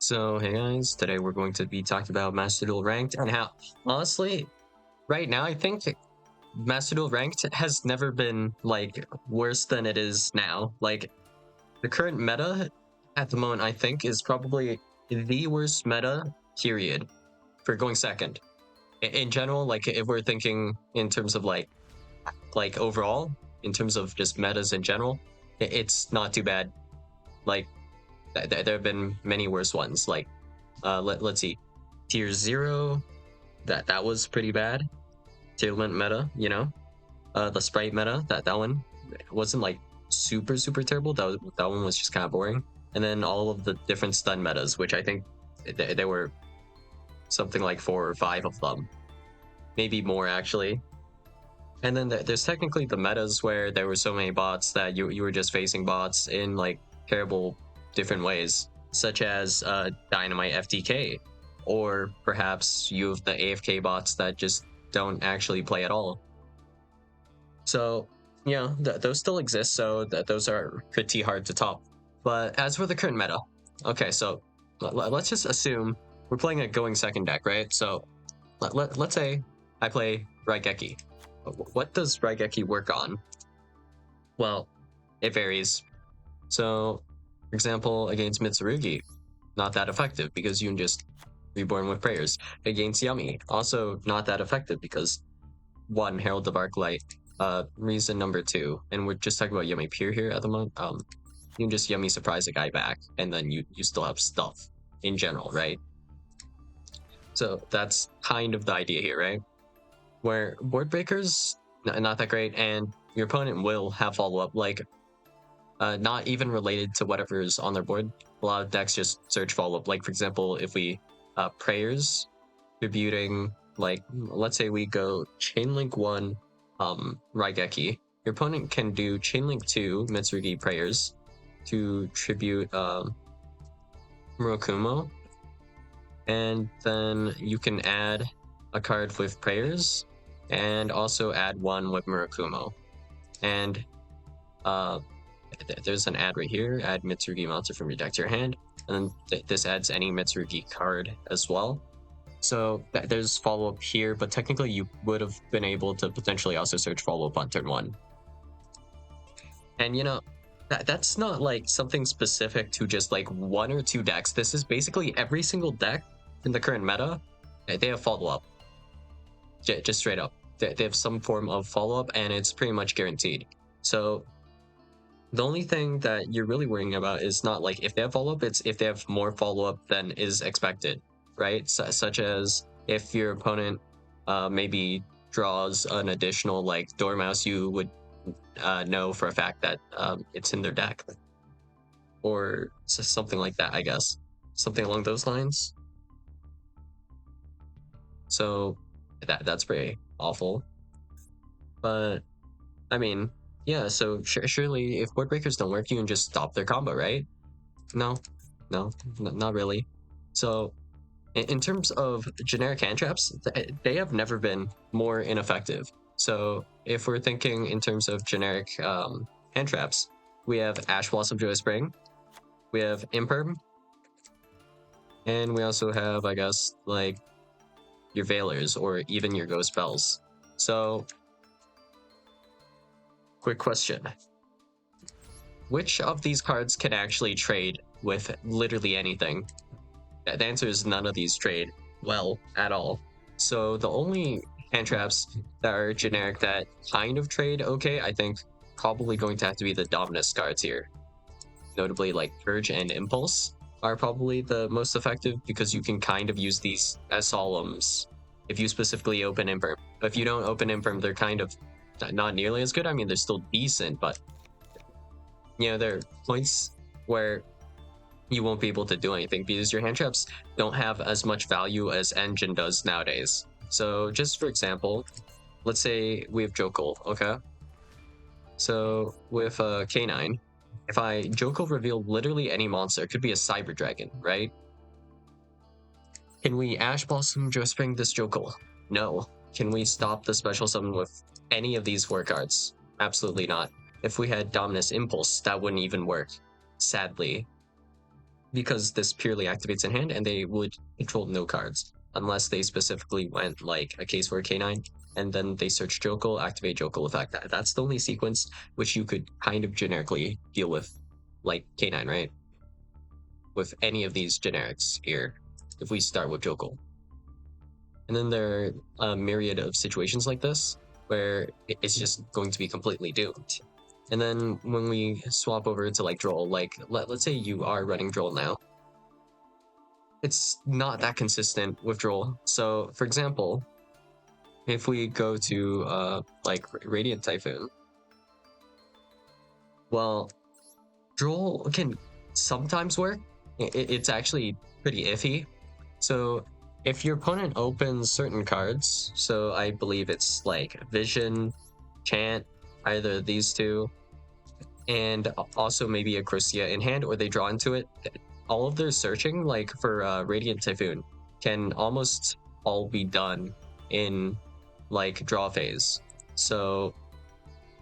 So, hey guys, today we're going to be talking about Master Duel Ranked and how, honestly, right now I think Master Duel Ranked has never been like worse than it is now. Like the current meta at the moment, I think, is probably the worst meta period for going second. In general, like if we're thinking in terms of like overall, in terms of just metas in general, it's not too bad. Like there have been many worse ones. Like let's see, tier 0, that was pretty bad. Tailment meta, the sprite meta, that one wasn't like super terrible. That one was just kind of boring. And then all of the different stun metas, which I think there were something like 4 or 5 of them, maybe more actually. And then there's technically the metas where there were so many bots that you were just facing bots in like terrible different ways, such as Dynamite FTK, or perhaps you have the AFK bots that just don't actually play at all. So yeah, those still exist, so those are pretty hard to top. But as for the current meta, okay, so let's just assume we're playing a going second deck, right? So let's say I play Raigeki. What does Raigeki work on? Well, it varies. So, for example, against Mitsurugi, not that effective because you can just reborn with prayers. Against Yummy, also not that effective because 1, Herald of Arclight. Reason number 2, and we're just talking about Yummy Pure here at the moment. You can just Yummy surprise a guy back, and then you still have stuff in general, right? So that's kind of the idea here, right? Where board breakers not that great, and your opponent will have follow-up, like not even related to whatever's on their board. A lot of decks just search follow-up. Like for example, if we prayers tributing, like let's say we go Chainlink 1 Raigeki, your opponent can do Chainlink 2 Mitsurugi prayers to tribute Murakumo, and then you can add a card with prayers and also add 1 with Murakumo. And there's an ad right here, add Mitsurugi monster from your deck to your hand, and then this adds any Mitsurugi card as well. So there's follow-up here, but technically you would have been able to potentially also search follow-up on turn 1. And that's not like something specific to just like 1 or 2 decks. This is basically every single deck in the current meta. They have follow-up. Just straight up. They have some form of follow-up, and it's pretty much guaranteed. So the only thing that you're really worrying about is not like if they have follow-up, it's if they have more follow-up than is expected, right? Such as if your opponent maybe draws an additional like Dormouse, you would know for a fact that it's in their deck, or something like that, I guess. Something along those lines. So that's pretty awful. But I mean, yeah, so surely if board breakers don't work, you can just stop their combo, right? No, not really. So in terms of generic hand traps, they have never been more ineffective. So if we're thinking in terms of generic hand traps, we have Ash Blossom Joy Spring, we have Imperm, and we also have, I guess, like your Veilers or even your Ghost Spells. So, quick question. Which of these cards can actually trade with literally anything? The answer is none of these trade well at all. So the only hand traps that are generic that kind of trade okay, I think probably going to have to be the Dominus cards here. Notably, like Purge and Impulse are probably the most effective because you can kind of use these as solemns if you specifically open Imperm. But if you don't open Imperm, they're kind of not nearly as good. I mean, they're still decent, but there are points where you won't be able to do anything because your hand traps don't have as much value as Engine does nowadays. So just for example, let's say we have Jokul, okay? So with K9, if I Jokul reveal literally any monster, it could be a Cyber Dragon, right? Can we Ash Blossom Joy Spring this Jokul? No. Can we stop the special summon with any of these 4 cards? Absolutely not. If we had Dominus Impulse, that wouldn't even work, sadly. because this purely activates in hand, and they would control no cards unless they specifically went like a case for a K9, and then they search Jokel, activate Jokel effect. That's the only sequence which you could kind of generically deal with, like K9, right? With any of these generics here, if we start with Jokel. And then there are a myriad of situations like this where it's just going to be completely doomed. And then when we swap over to like Droll, like let's say you are running Droll now, it's not that consistent with Droll. So for example, if we go to like Radiant Typhoon, well, Droll can sometimes work. It's actually pretty iffy. So if your opponent opens certain cards, so I believe it's like Vision, Chant, either of these two, and also maybe a Crucia in hand, or they draw into it, all of their searching, like for Radiant Typhoon, can almost all be done in like draw phase. So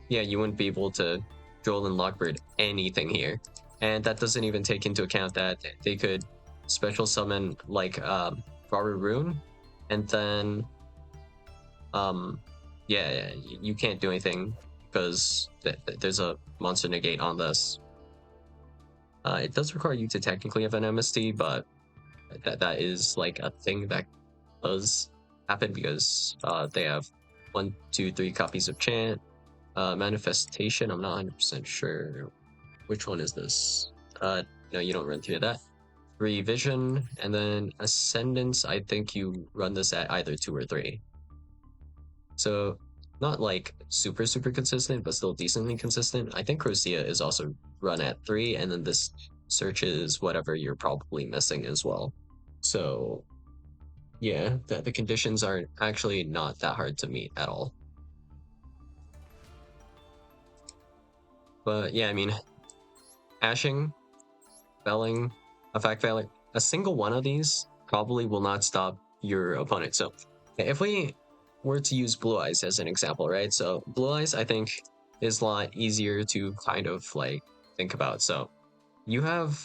yeah, you wouldn't be able to Joel and Lockbird anything here. And that doesn't even take into account that they could special summon like Varu Rune, and then yeah, you can't do anything because there's a monster negate on this. It does require you to technically have an MSD, but that is like a thing that does happen because they have 1, 2, 3 copies of Chant. Manifestation, I'm not 100% sure. Which one is this? No, you don't run through that. 3 Vision, and then Ascendance, I think you run this at either 2 or 3. So not like super consistent, but still decently consistent. I think Crucia is also run at 3, and then this searches whatever you're probably missing as well. So yeah, the conditions are actually not that hard to meet at all. But yeah, I mean, Ashing, Belling, Effect Veiler, a single one of these probably will not stop your opponent. So if we were to use Blue Eyes as an example, right? So Blue Eyes, I think, is a lot easier to kind of like think about. So you have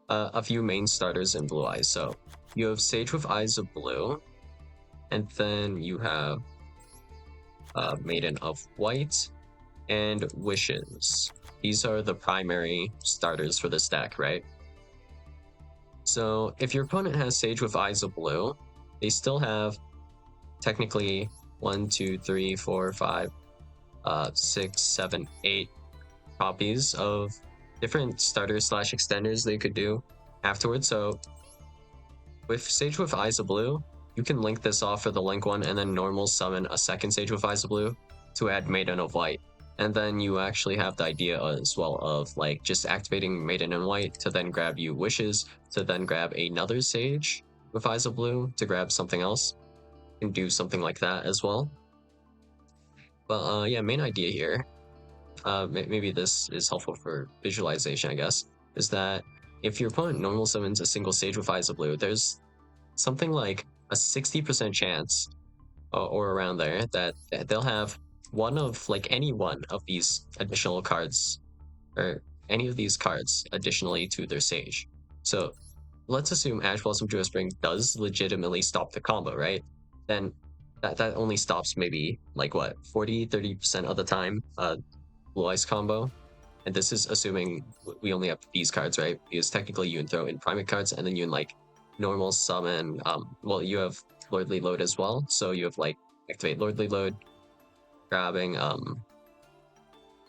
a few main starters in Blue Eyes. So you have Sage with Eyes of Blue, and then you have Maiden of White and Wishes. These are the primary starters for this deck, right? So if your opponent has Sage with Eyes of Blue, they still have technically 1, 2, 3, 4, 5, 6, 7, 8 copies of different starters / extenders they could do afterwards. So with Sage with Eyes of Blue, you can link this off for the link one and then normal summon a second Sage with Eyes of Blue to add Maiden of White. And then you actually have the idea as well of like just activating Maiden in White to then grab you Wishes, to then grab another Sage with Eyes of Blue to grab something else. You can do something like that as well. But yeah, main idea here, maybe this is helpful for visualization, I guess, is that if your opponent normal summons a single Sage with Eyes of Blue, there's something like a 60% chance or around there that they'll have one of like any one of these additional cards or any of these cards additionally to their Sage. So let's assume Ash Blossom Jewel Spring does legitimately stop the combo, right? Then that only stops maybe like what 40-30% of the time Blue Eyes combo. And this is assuming we only have these cards, right? Because technically you can throw in Primate cards and then you can like normal summon well, you have Lordly Load as well, so you have like activate Lordly Load, grabbing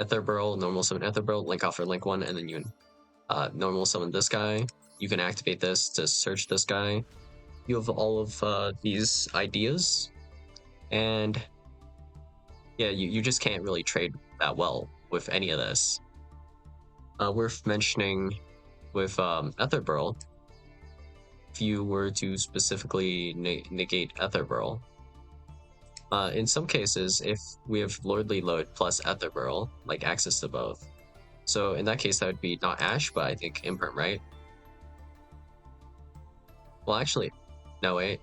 Ether Burl, normal summon Ether Burl, link off for link one, and then you can normal summon this guy. You can activate this to search this guy. You have all of these ideas, and yeah, you just can't really trade that well with any of this. Worth mentioning with Ether Burl, if you were to specifically negate Ether Burl, in some cases, if we have Lordly Load plus Ether Burl, like access to both. So in that case, that would be not Ash, but I think Imperm, right? Well, actually, no, wait.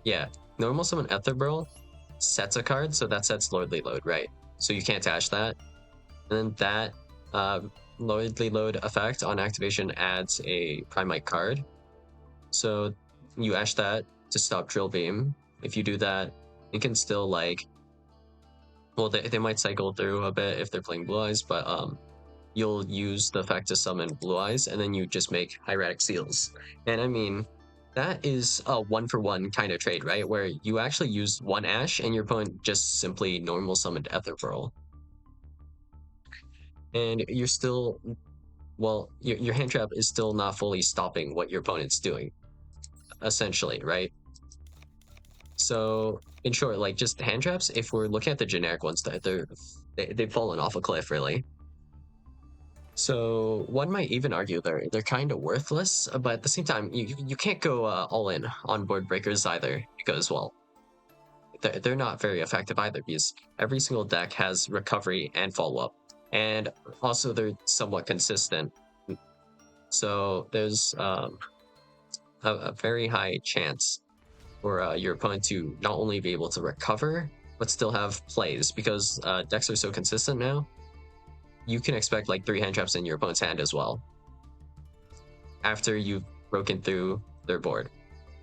Yeah, normal summon Ether Burl sets a card, so that sets Lordly Load, right? So you can't Ash that. And then that lordly load effect on activation adds a Primite card. So you ash that to stop Drill Beam. If you do that, it can still like, well, they might cycle through a bit if they're playing Blue Eyes, but you'll use the effect to summon Blue Eyes, and then you just make Hieratic Seals. And I mean, that is a 1-for-1 kind of trade, right? Where you actually use one Ash and your opponent just simply normal summoned Ether Pearl. And you're still, well, your hand trap is still not fully stopping what your opponent's doing, essentially, right? So in short, like just hand traps, if we're looking at the generic ones, they've fallen off a cliff, really. So one might even argue they're kind of worthless, but at the same time, you can't go all in on board breakers either, because well, they're not very effective either, because every single deck has recovery and follow up, and also they're somewhat consistent. So there's a very high chance for your opponent to not only be able to recover but still have plays, because decks are so consistent now. You can expect like 3 hand traps in your opponent's hand as well after you've broken through their board.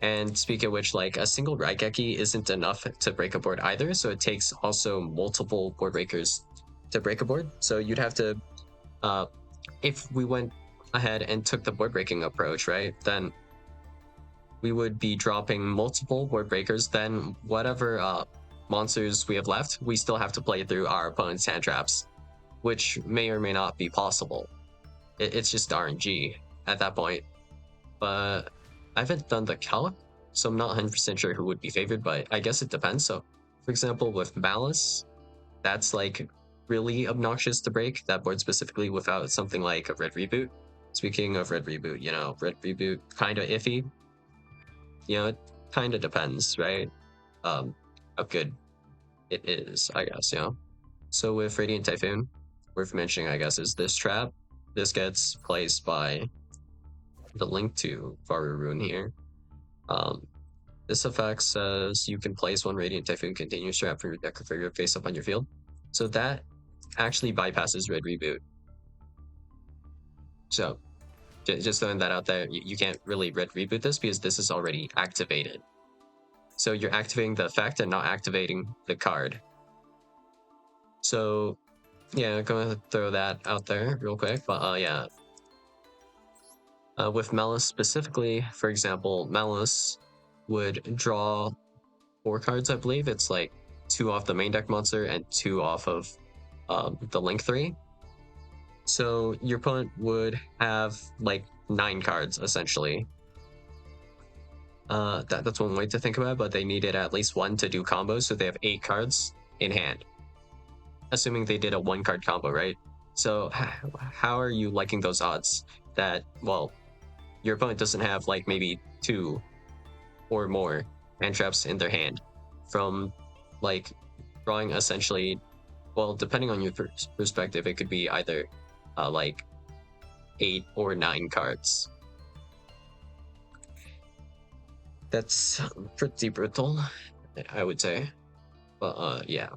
And speaking of which, like a single Raigeki isn't enough to break a board either, so it takes also multiple board breakers to break a board. So you'd have to, if we went ahead and took the board breaking approach, right, then we would be dropping multiple board breakers. Then whatever monsters we have left, we still have to play through our opponent's hand traps, which may or may not be possible. It's just RNG at that point. But I haven't done the calc, so I'm not 100% sure who would be favored, but I guess it depends. So, for example, with Malice, that's like really obnoxious to break that board specifically without something like a Red Reboot. Speaking of Red Reboot, you know, Red Reboot kind of iffy. You know, it kind of depends, right? How good it is, I guess, you know? So with Radiant Typhoon, worth mentioning, I guess, is this trap. This gets placed by the link to Varu Rune here. This effect says you can place 1 Radiant Typhoon continuous trap from your deck or figure face up on your field. So that actually bypasses Red Reboot. So just throwing that out there, you can't really Red Reboot this because this is already activated. So you're activating the effect and not activating the card. So yeah, I'm gonna throw that out there real quick, but yeah. With Malice specifically, for example, Malice would draw 4 cards, I believe. It's like 2 off the main deck monster and 2 off of the Link 3. So your opponent would have like 9 cards, essentially. That's one way to think about it, but they needed at least 1 to do combos, so they have 8 cards in hand. Assuming they did a 1-card combo, right? So how are you liking those odds that, well, your opponent doesn't have like maybe 2 or more hand traps in their hand from like drawing essentially, well, depending on your perspective, it could be either like 8 or 9 cards. That's pretty brutal, I would say. But yeah,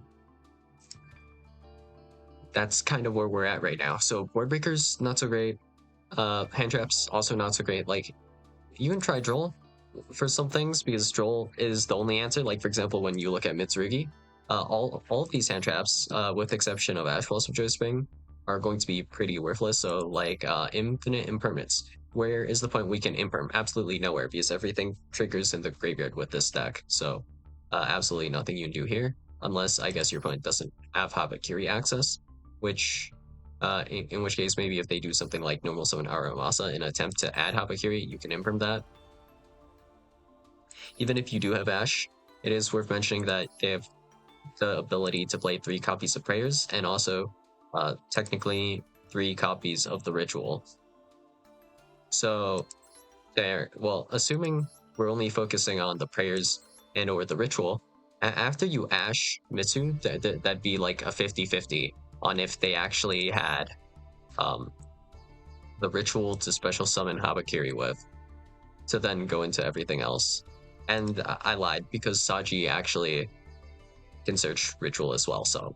that's kind of where we're at right now. So board breakers, not so great. Hand traps, also not so great. Like, you can try Droll for some things, because Droll is the only answer. Like, for example, when you look at Mitsurugi, all of these hand traps, with exception of Ash Blossom Joy Spring, are going to be pretty worthless. So, like, infinite impermanence. Where is the point we can imperm? Absolutely nowhere, because everything triggers in the graveyard with this deck. So, absolutely nothing you can do here, unless I guess your opponent doesn't have Habakiri access, which in which case maybe if they do something like normal summon Aramasa in an attempt to add Habakiri, you can imperm that. Even if you do have Ash, it is worth mentioning that they have the ability to play 3 copies of Prayers, and also technically 3 copies of the Ritual. So there, well, assuming we're only focusing on the Prayers and or the Ritual, after you Ash Mitsu, that'd be like a 50-50 on if they actually had the Ritual to special summon Habakiri with, to then go into everything else. And I lied, because Saji actually can search Ritual as well, so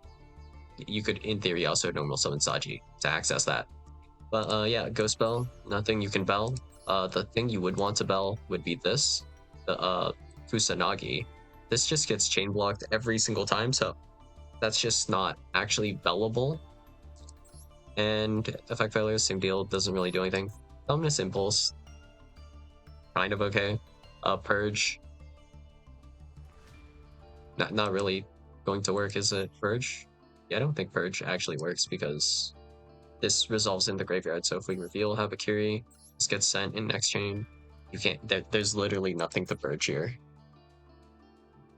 you could, in theory, also normal summon Saji to access that. But yeah, Ghost Bell, nothing you can bell. The thing you would want to bell would be this, the Kusanagi. This just gets chain blocked every single time, so that's just not actually bellable. And effect failure, same deal, doesn't really do anything. Dominus Impulse, kind of okay. Purge, not really going to work, is it? Purge? Yeah, I don't think Purge actually works because this resolves in the graveyard. So if we reveal Habakiri, this gets sent in next chain. You can't. There's literally nothing to purge here.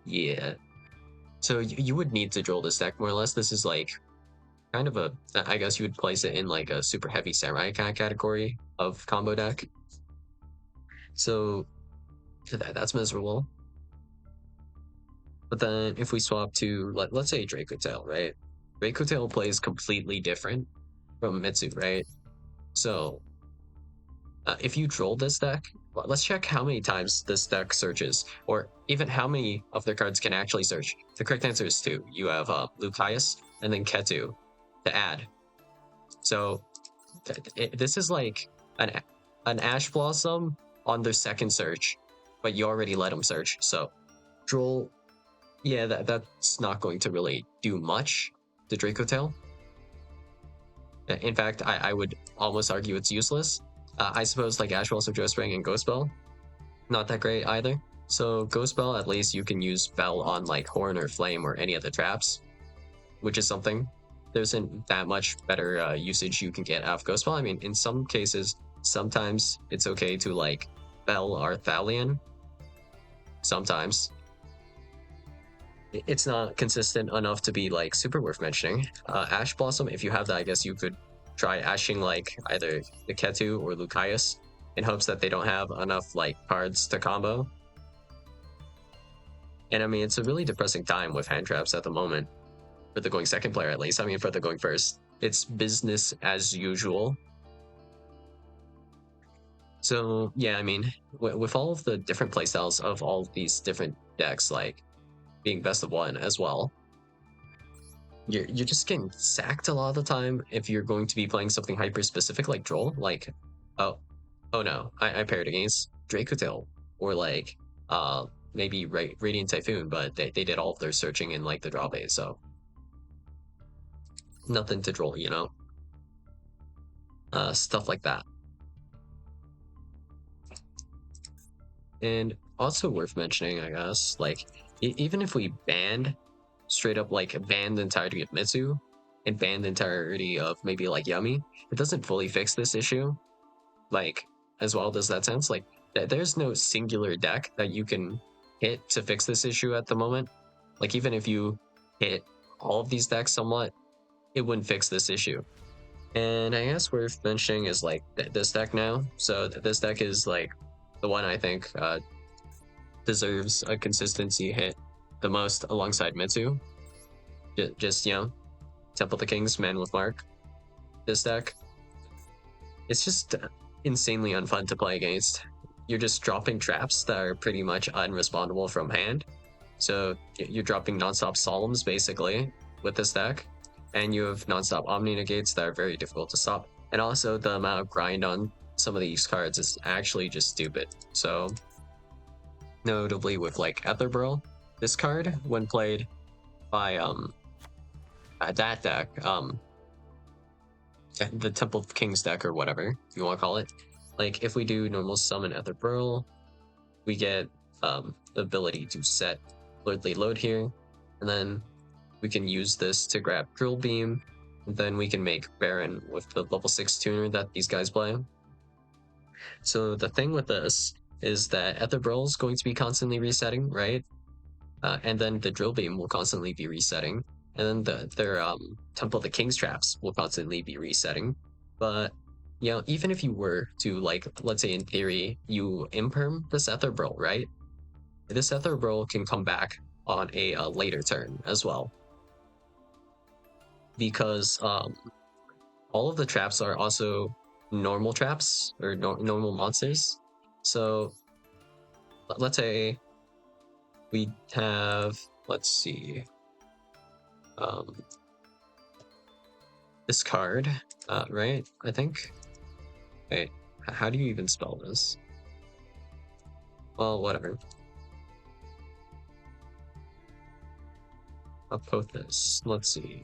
Yeah. So you would need to draw this deck more or less. This is like kind of a. I guess you would place it in like a super heavy samurai kind of category of combo deck. So that's miserable. But then if we swap to let's say Draco Tail, right? Draco Tail plays completely different from Mitsu, right? So if you troll this deck, let's check how many times this deck searches, or even how many of their cards can actually search. The correct answer is 2. You have Lucaeus and then Ketu to add. So this is like an Ash Blossom on their second search, but you already let them search. So troll, yeah, that's not going to really do much to Draco Tail. In fact, I would almost argue it's useless. I suppose like Ash Blossom, Joe Spring, and Ghost Bell, not that great either. So Ghost Bell, at least you can use Bell on like Horn or Flame or any of the traps, which is something. There isn't that much better usage you can get out of Ghost Bell. I mean, in some cases, sometimes it's okay to like Bell Arthalion. Sometimes. It's not consistent enough to be like super worth mentioning. Ash Blossom, if you have that, I guess you could try ashing like either the Ketu or Lucaeus in hopes that they don't have enough like cards to combo. And I mean, it's a really depressing time with hand traps at the moment for the going second player, at least. I mean, for the going first, it's business as usual. So yeah, I mean, with all of the different playstyles of all of these different decks, like being best of one as well, you're just getting sacked a lot of the time if you're going to be playing something hyper specific like Droll. Like, oh no, I paired against Draco Tail or like maybe Radiant Typhoon, but they did all of their searching in like the draw phase, so nothing to Droll, you know. Stuff like that. And also worth mentioning, I guess, like even if we banned straight up like ban the entirety of Mitsu and ban the entirety of maybe like Yummy, it doesn't fully fix this issue. Like, as well does that sense? Like, there's no singular deck that you can hit to fix this issue at the moment. Like, even if you hit all of these decks somewhat, it wouldn't fix this issue. And I guess worth mentioning is like this deck now. So this deck is like the one I think deserves a consistency hit the most alongside Mitsu. Just you know, Temple of the Kings, Man with Mark. This deck, it's just insanely unfun to play against. You're just dropping traps that are pretty much unrespondable from hand. So you're dropping nonstop Solemns basically with this deck, and you have nonstop Omni Negates that are very difficult to stop. And also the amount of grind on some of these cards is actually just stupid. So notably with like Etherburl, this card when played by that deck, the Temple of Kings deck or whatever you want to call it. Like if we do normal summon Etherburl, we get the ability to set Lordly Load here, and then we can use this to grab Drill Beam, and then we can make Baron with the level 6 tuner that these guys play. So the thing with this is that Etherburl is going to be constantly resetting, right? And then the Drill Beam will constantly be resetting, and then their Temple of the King's traps will constantly be resetting. But you know, even if you were to like, let's say in theory, you imperm this Etherburl, right? This Etherburl can come back on a later turn as well, because all of the traps are also normal traps or normal monsters. So let's say we have, let's see, this card, right? I think Wait, how do you even spell this? Well, whatever. Apophis. Let's see.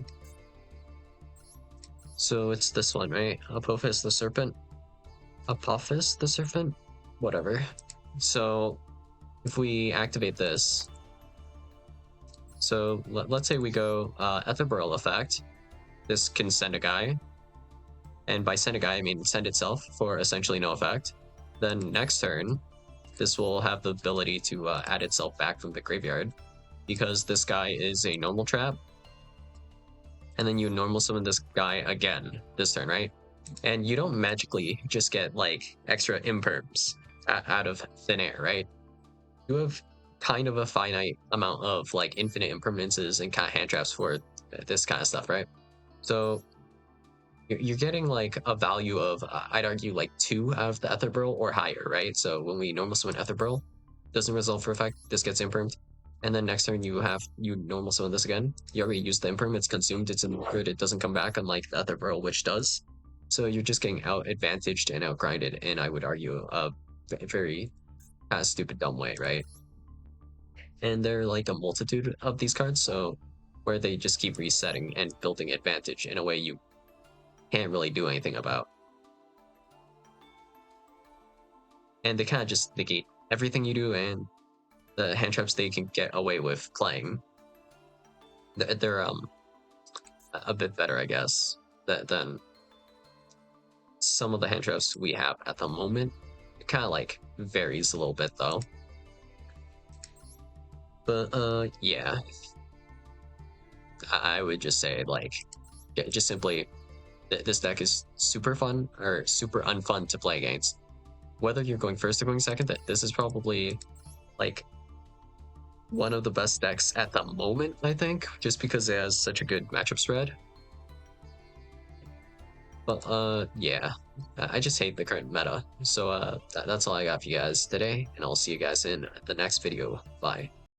So it's this one, right? Apophis the serpent. Apophis the serpent? Whatever. So if we activate this, so let's say we go Ethereal effect. This can send a guy. And by send a guy, I mean send itself for essentially no effect. Then next turn, this will have the ability to add itself back from the graveyard because this guy is a normal trap. And then you normal summon this guy again this turn, right? And you don't magically just get like extra imperms out of thin air, right? You have kind of a finite amount of like infinite impermanences and kind of hand traps for this kind of stuff, right? So you're getting like a value of I'd argue like 2 out of the Ethereal or higher, right? So when we normal summon Ethereal, doesn't result for effect, this gets impermed. And then next turn you normal summon this again. You already used the imperm, it's consumed, it's in liquid, it doesn't come back, unlike the Ethereal, which does. So you're just getting out advantaged and out grinded, and I would argue a very kind of stupid dumb way, right? And there are like a multitude of these cards, so where they just keep resetting and building advantage in a way you can't really do anything about. And they kind of just negate everything you do, and the hand traps they can get away with playing, they're a bit better, I guess, than some of the hand traps we have at the moment. It kind of like varies a little bit though. But yeah, I would just say like just simply this deck is super fun or super unfun to play against. Whether you're going first or going second, this is probably like one of the best decks at the moment, I think, just because it has such a good matchup spread. But yeah, I just hate the current meta. So that's all I got for you guys today, and I'll see you guys in the next video. Bye.